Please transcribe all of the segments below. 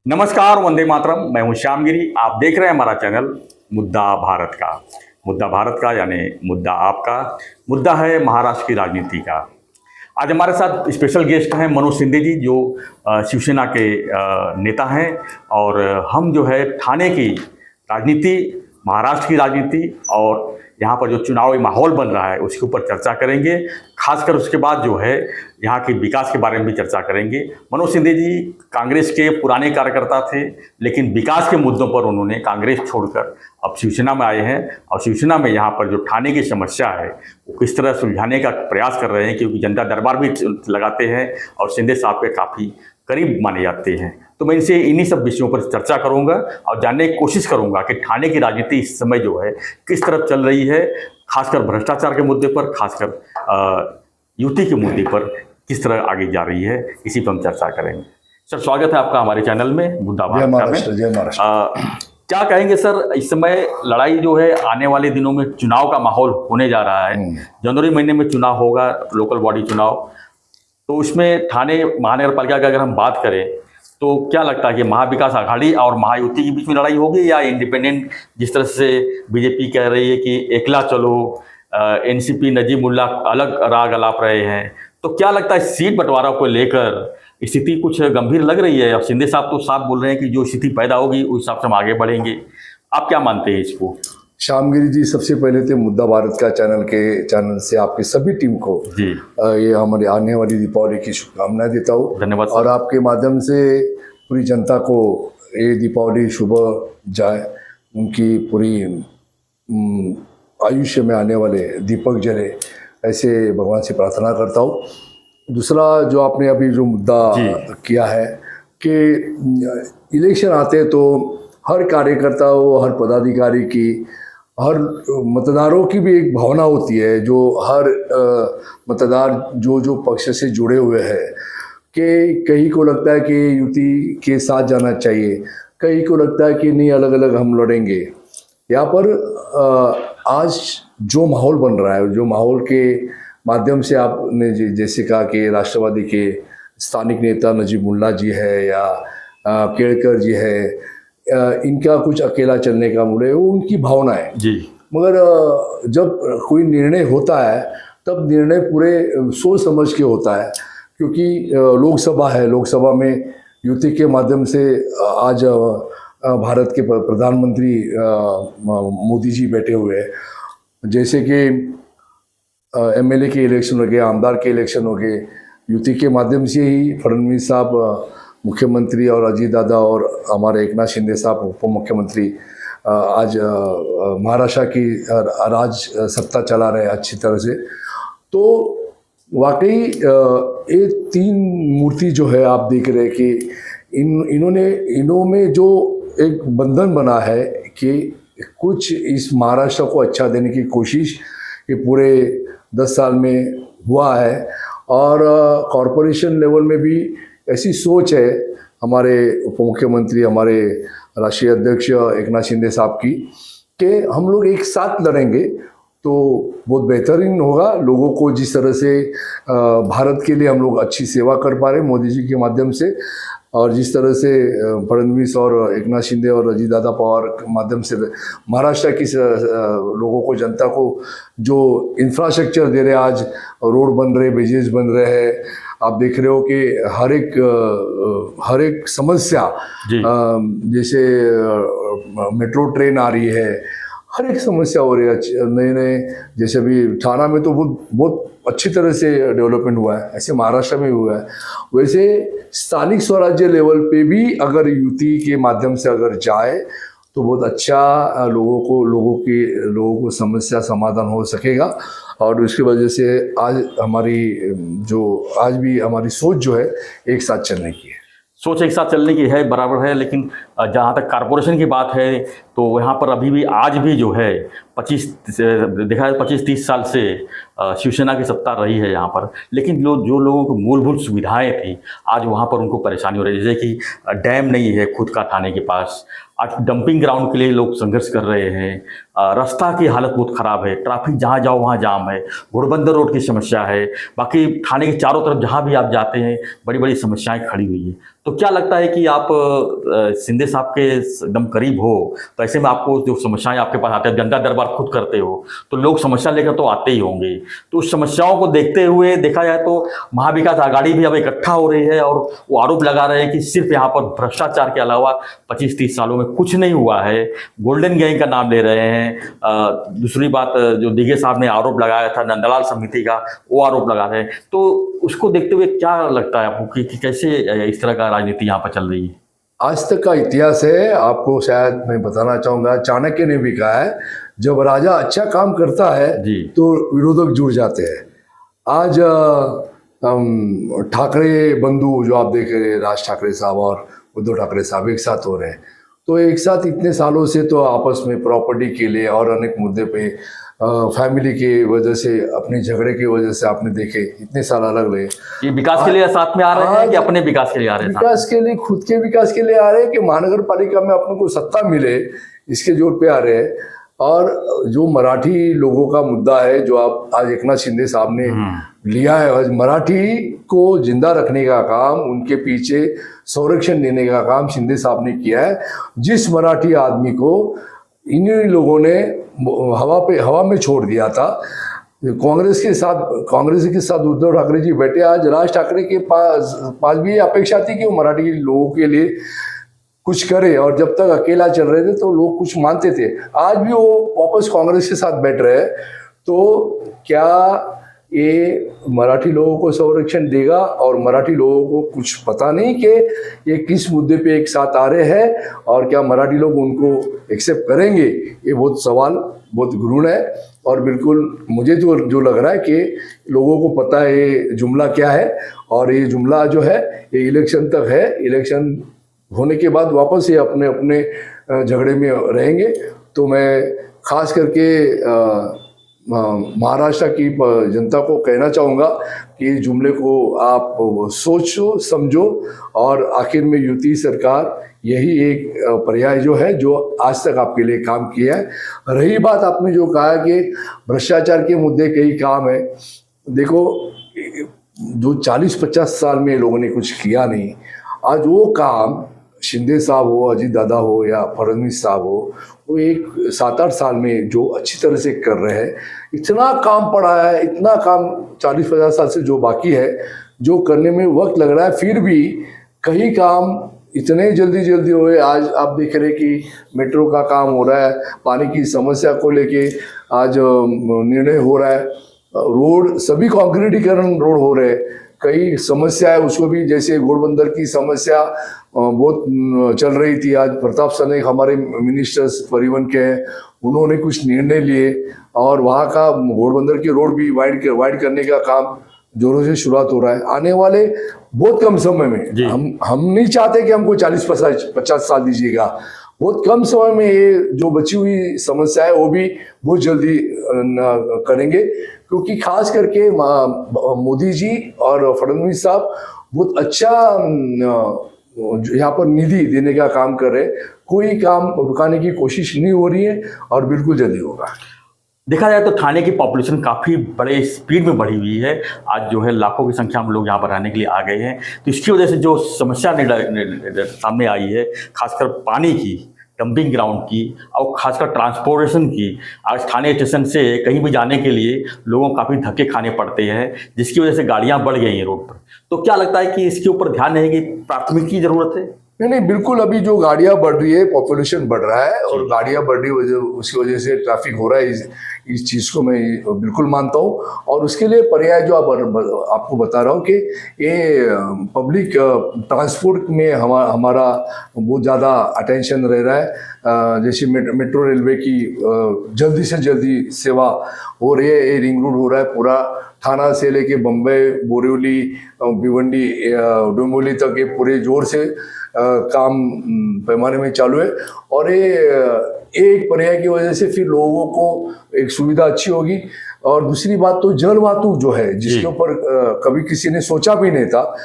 नमस्कार, वंदे मातरम। मैं हूं श्यामगिरी। आप देख रहे हैं हमारा चैनल मुद्दा भारत का। मुद्दा भारत का यानी मुद्दा आपका। मुद्दा है महाराष्ट्र की राजनीति का। आज हमारे साथ स्पेशल गेस्ट हैं मनोज शिंदे जी, जो शिवसेना के नेता हैं। और हम जो है ठाणे की राजनीति, महाराष्ट्र की राजनीति और यहाँ पर जो चुनावी माहौल बन रहा है उसके ऊपर चर्चा करेंगे। खासकर उसके बाद जो है यहाँ के विकास के बारे में भी चर्चा करेंगे। मनोज शिंदे जी कांग्रेस के पुराने कार्यकर्ता थे, लेकिन विकास के मुद्दों पर उन्होंने कांग्रेस छोड़कर अब शिवसेना में आए हैं। और शिवसेना में यहाँ पर जो ठाणे की समस्या है वो किस तरह सुलझाने का प्रयास कर रहे हैं, क्योंकि जनता दरबार भी लगाते हैं और शिंदे साहब के काफ़ी करीब माने जाते हैं। तो मैं इनसे इन्हीं सब विषयों पर चर्चा करूंगा और जानने की कोशिश करूंगा कि ठाणे की राजनीति इस समय जो है किस तरफ चल रही है, खासकर भ्रष्टाचार के मुद्दे पर, खासकर युति के मुद्दे पर किस तरह आगे जा रही है। इसी पर हम चर्चा करेंगे। सर, स्वागत है आपका हमारे चैनल में मुद्दा भारत में। जय महाराष्ट्र। क्या कहेंगे सर, इस समय लड़ाई जो है, आने वाले दिनों में चुनाव का माहौल होने जा रहा है। जनवरी महीने में चुनाव होगा, लोकल बॉडी चुनाव। तो उसमें ठाणे महानगरपालिका की अगर हम बात करें तो क्या लगता है कि महाविकास आघाड़ी और महायुति के बीच में लड़ाई होगी, या इंडिपेंडेंट, जिस तरह से बीजेपी कह रही है कि एकला चलो, एनसीपी नजीमुल्लाह अलग राग अलाप रहे हैं, तो क्या लगता है सीट बंटवारा को लेकर स्थिति कुछ गंभीर लग रही है? अब शिंदे साहब तो साफ बोल रहे हैं कि जो स्थिति पैदा होगी उस हिसाब से हम आगे बढ़ेंगे। आप क्या मानते हैं इसको? श्यामगिरी जी, सबसे पहले तो मुद्दा भारत का चैनल से आपकी सभी टीम को जी ये हमारी आने वाली दीपावली की शुभकामनाएं देता हूँ। धन्यवाद। और आपके माध्यम से पूरी जनता को ये दीपावली शुभ जाए, उनकी पूरी आयुष्य में आने वाले दीपक जले, ऐसे भगवान से प्रार्थना करता हूँ। दूसरा, जो आपने अभी जो मुद्दा किया है कि इलेक्शन आते हैं तो हर कार्यकर्ता हो, हर पदाधिकारी की, हर मतदारों की भी एक भावना होती है, जो हर मतदार जो पक्ष से जुड़े हुए हैं, कि कहीं को लगता है कि युति के साथ जाना चाहिए, कहीं को लगता है कि नहीं, अलग अलग हम लड़ेंगे। यहाँ पर आज जो माहौल बन रहा है, जो माहौल के माध्यम से आपने जैसे कहा कि राष्ट्रवादी के स्थानिक नेता नजीमुल्लाह जी है या केड़कर जी है, इनका कुछ अकेला चलने का मूड है, वो उनकी भावना है जी। मगर जब कोई निर्णय होता है तब निर्णय पूरे सोच समझ के होता है, क्योंकि लोकसभा है, लोकसभा में युति के माध्यम से आज भारत के प्रधानमंत्री मोदी जी बैठे हुए हैं। जैसे कि एमएलए के इलेक्शन हो गए, आमदार के इलेक्शन हो गए, युति के माध्यम से ही फडणवीस साहब मुख्यमंत्री और अजीत दादा और हमारे एकनाथ शिंदे साहब उप मुख्यमंत्री आज महाराष्ट्र की राज सत्ता चला रहे हैं अच्छी तरह से। तो वाकई ये तीन मूर्ति जो है आप देख रहे हैं कि इन्हों में जो एक बंधन बना है कि कुछ इस महाराष्ट्र को अच्छा देने की कोशिश ये पूरे 10 साल में हुआ है। और कॉरपोरेशन लेवल में भी ऐसी सोच है हमारे उप मुख्यमंत्री, हमारे राष्ट्रीय अध्यक्ष एकनाथ शिंदे साहब की, कि हम लोग एक साथ लड़ेंगे तो बहुत बेहतरीन होगा। लोगों को जिस तरह से भारत के लिए हम लोग अच्छी सेवा कर पा रहे हैं मोदी जी के माध्यम से, और जिस तरह से फडणवीस और एकनाथ शिंदे और अजीत दादा पवार के माध्यम से महाराष्ट्र की लोगों को, जनता को जो इंफ्रास्ट्रक्चर दे रहे हैं, आज रोड बन रहे, ब्रिजेस बन रहे हैं, आप देख रहे हो कि हर एक समस्या, जैसे मेट्रो ट्रेन आ रही है, हर एक समस्या हो रही है। नए जैसे अभी ठाणा में तो बहुत अच्छी तरह से डेवलपमेंट हुआ है, ऐसे महाराष्ट्र में भी हुआ है। वैसे स्थानिक स्वराज्य लेवल पे भी अगर युति के माध्यम से अगर जाए तो बहुत अच्छा लोगों को समस्या समाधान हो सकेगा। और उसकी वजह से आज भी हमारी सोच जो है एक साथ चलने की है। सोच एक साथ चलने की है, बराबर है। लेकिन जहाँ तक कारपोरेशन की बात है तो यहाँ पर अभी भी आज भी जो है 25 देखा जाए 25-30 साल से शिवसेना की सत्ता रही है यहाँ पर, लेकिन जो लोगों को मूलभूत सुविधाएं थी आज वहाँ पर उनको परेशानी हो रही है। जैसे कि डैम नहीं है खुद का थाने के पास, आज डंपिंग ग्राउंड के लिए लोग संघर्ष कर रहे हैं, रास्ता की हालत बहुत ख़राब है, ट्रैफिक जहाँ जाओ वहाँ जाम है, घोड़बंदर रोड की समस्या है, बाकी थाने के चारों तरफ जहाँ भी आप जाते हैं बड़ी बड़ी समस्याएं खड़ी हुई है। तो क्या लगता है कि आप शिंदे साहब के एकदम करीब हो, तो ऐसे में आपको जो समस्याएं आपके पास आते हैं, जनता दरबार खुद करते हो तो लोग समस्या लेकर तो आते ही होंगे, तो उस समस्याओं को देखते हुए देखा जाए तो महाविकास आघाड़ी भी अब इकट्ठा हो रही है और वो आरोप लगा रहे हैं कि सिर्फ यहाँ पर भ्रष्टाचार के अलावा 25-30 सालों में कुछ नहीं हुआ है, गोल्डन गैंग का नाम ले रहे हैं। दूसरी बात जो दिघे साहब ने आरोप लगाया था नंदलाल समिति का, वो आरोप लगा रहे हैं, तो उसको देखते हुए क्या लगता है आपको कि कैसे इस तरह का राजनीति यहाँ पर चल रही है? आज तक का इतिहास है, आपको शायद मैं बताना चाहूँगा, चाणक्य ने भी कहा है जब राजा अच्छा काम करता है तो विरोधक जुड़ जाते हैं। आज ठाकरे बंधु जो आप देख रहे हैं, राज ठाकरे साहब और उद्धव ठाकरे साहब एक साथ हो रहे हैं, तो एक साथ इतने सालों से तो आपस में प्रॉपर्टी के लिए और अनेक मुद्दे पे फैमिली की वजह से, अपने झगड़े की वजह से आपने देखे इतने साल अलग रहे। ये विकास के लिए साथ में आ रहे हैं कि अपने विकास के लिए आ रहे हैं? विकास के लिए, खुद के विकास के लिए आ रहे हैं कि महानगर पालिका में अपने को सत्ता मिले, इसके जोर पे आ रहे हैं। और जो मराठी लोगों का मुद्दा है जो आप आज एकनाथ शिंदे साहब ने लिया है, आज मराठी को जिंदा रखने का काम, उनके पीछे संरक्षण देने का काम शिंदे साहब ने किया है। जिस मराठी आदमी को इन्हीं लोगों ने हवा में छोड़ दिया था, कांग्रेस के साथ उद्धव ठाकरे जी बैठे, आज राज ठाकरे के पास भी अपेक्षा थी कि वो मराठी लोगों के लिए कुछ करे, और जब तक अकेला चल रहे थे तो लोग कुछ मानते थे। आज भी वो वापस कांग्रेस के साथ बैठ रहे हैं, तो क्या ये मराठी लोगों को संरक्षण देगा? और मराठी लोगों को कुछ पता नहीं कि ये किस मुद्दे पे एक साथ आ रहे हैं, और क्या मराठी लोग उनको एक्सेप्ट करेंगे? ये बहुत सवाल बहुत गहन है। और बिल्कुल मुझे जो लग रहा है कि लोगों को पता है ये जुमला क्या है, और ये जुमला जो है ये इलेक्शन तक है, इलेक्शन होने के बाद वापस ये अपने अपने झगड़े में रहेंगे। तो मैं खास करके महाराष्ट्र की जनता को कहना चाहूँगा कि जुमले को आप सोचो, समझो, और आखिर में युति सरकार यही एक पर्याय जो है जो आज तक आपके लिए काम किया है। रही बात आपने जो कहा कि भ्रष्टाचार के मुद्दे कई काम है, देखो जो 40-50 साल में लोगों ने कुछ किया नहीं, आज वो काम शिंदे साहब हो, अजीत दादा हो या फडणवीस साहब हो, वो एक 7-8 साल में जो अच्छी तरह से कर रहे हैं। इतना काम पड़ा है, इतना काम 40-50 साल से जो बाकी है, जो करने में वक्त लग रहा है, फिर भी कई काम इतने जल्दी हुए। आज आप देख रहे कि मेट्रो का काम हो रहा है, पानी की समस्या को लेके आज निर्णय हो रहा है, रोड सभी कॉन्क्रीटीकरण रोड हो रहे हैं। कई समस्या है उसको भी, जैसे घोड़बंदर की समस्या बहुत चल रही थी। आज प्रताप सने हमारे मिनिस्टर्स परिवहन के हैं, उन्होंने कुछ निर्णय लिए और वहाँ का घोड़बंदर की रोड भी वाइड करने का काम जोरों से शुरुआत हो रहा है। आने वाले बहुत कम समय में, हम नहीं चाहते कि हमको 40-50 साल दीजिएगा, बहुत कम समय में ये जो बची हुई समस्या है वो भी बहुत जल्दी करेंगे, क्योंकि खास करके मोदी जी और फडणवीस साहब बहुत अच्छा यहाँ पर निधि देने का काम कर रहे हैं। कोई काम रुकाने की कोशिश नहीं हो रही है और बिल्कुल जल्दी होगा। देखा जाए तो थाने की पॉपुलेशन काफ़ी बड़े स्पीड में बढ़ी हुई है। आज जो है लाखों की संख्या में लोग यहाँ पर रहने के लिए आ गए हैं, तो इसकी वजह से जो समस्या सामने आई है, खासकर पानी की, डंपिंग ग्राउंड की और खासकर ट्रांसपोर्टेशन की, आज थाने स्टेशन से कहीं भी जाने के लिए लोगों को काफ़ी धक्के खाने पड़ते हैं, जिसकी वजह से गाड़ियाँ बढ़ गई हैं रोड पर। तो क्या लगता है कि इसके ऊपर ध्यान रहेगी, प्राथमिक की ज़रूरत है? नहीं, बिल्कुल। अभी जो गाड़ियाँ बढ़ रही है, पॉपुलेशन बढ़ रहा है और गाड़ियाँ बढ़ रही है, उसकी वजह से ट्रैफिक हो रहा है, इस चीज़ को मैं बिल्कुल मानता हूँ। और उसके लिए पर्याय जो आपको बता रहा हूँ कि ये पब्लिक ट्रांसपोर्ट में हमारा बहुत ज़्यादा अटेंशन रह रहा है। जैसे मेट्रो रेलवे की जल्दी से जल्दी सेवा हो रही है, ये रिंग रोड हो रहा है, पूरा थाना से लेके बम्बई, बोरीवली, भिवंडी, डोंबिवली तक ये पूरे जोर से काम पैमाने में चालू है। और ये एक पर्याय की वजह से फिर लोगों को एक सुविधा अच्छी होगी। और दूसरी बात तो जल वातु जो है, जिसके ऊपर कभी किसी ने सोचा भी नहीं था,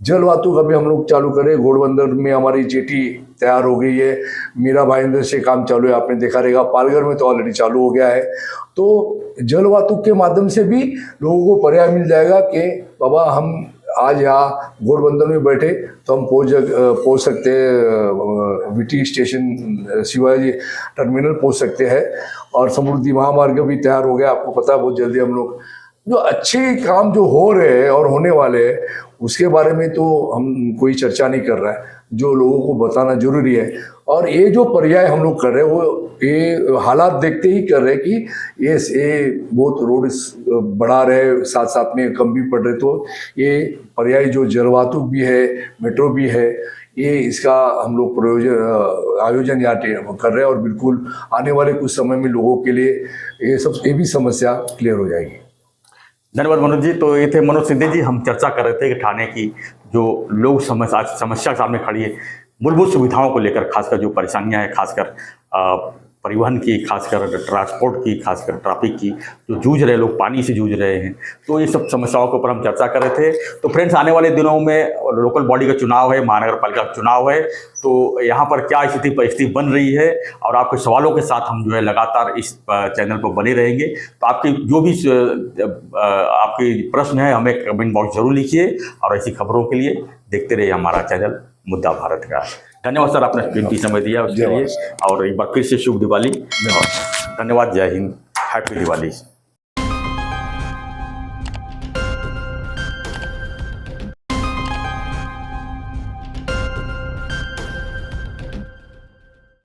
जल वातु अभी हम लोग चालू करें। घोड़बंदर में हमारी जेटी तैयार हो गई है, मीरा भाईंदर से काम चालू है, आपने देखा रहेगा। पालघर में तो ऑलरेडी चालू हो गया है। तो जल वातु के माध्यम से भी लोगों को पर्याय मिल जाएगा कि बाबा हम आज यहाँ घोड़बंदर में बैठे तो हम पहुँच सकते हैं, वीटी स्टेशन शिवाजी टर्मिनल पहुँच सकते हैं। और समृद्धि महामार्ग भी तैयार हो गया, आपको पता है। बहुत जल्दी हम लोग जो अच्छे काम जो हो रहे हैं और होने वाले हैं उसके बारे में तो हम कोई चर्चा नहीं कर रहा है, जो लोगों को बताना जरूरी है। और ये जो पर्याय हम लोग कर रहे हैं वो ये हालात देखते ही कर रहे हैं कि ये बहुत रोड बढ़ा रहे, साथ साथ में कम भी पड़ रहे। तो ये पर्याय जो जलवातु भी है, मेट्रो भी है, ये इसका हम लोग आयोजन यहाँ कर रहे हैं। और बिल्कुल आने वाले कुछ समय में लोगों के लिए ये भी समस्या क्लियर हो जाएगी। धन्यवाद मनोज जी। तो ये थे मनोज सिंधे जी। हम चर्चा कर रहे थे कि ठाणे की जो लोग समस्या सामने खड़ी है, मूलभूत सुविधाओं को लेकर, खासकर जो परेशानियां हैं, खासकर परिवहन की, खासकर ट्रांसपोर्ट की, खासकर ट्रैफिक की, जो जूझ रहे लोग, पानी से जूझ रहे हैं। तो ये सब समस्याओं के ऊपर हम चर्चा कर रहे थे। तो फ्रेंड्स, आने वाले दिनों में लोकल बॉडी का चुनाव है, महानगर पालिका का चुनाव है। तो यहाँ पर क्या स्थिति परिस्थिति बन रही है, और आपके सवालों के साथ हम जो है लगातार इस चैनल पर बने रहेंगे। तो आपकी जो भी आपके प्रश्न है हमें कमेंट बॉक्स जरूर लिखिए, और ऐसी खबरों के लिए देखते रहिए हमारा चैनल मुद्दा भारत का। धन्यवाद सर, आपने कीमती समय दिया उसके लिए। और एक बार फिर से शुभ दिवाली। धन्यवाद। जय हिंद, हैप्पी दिवाली।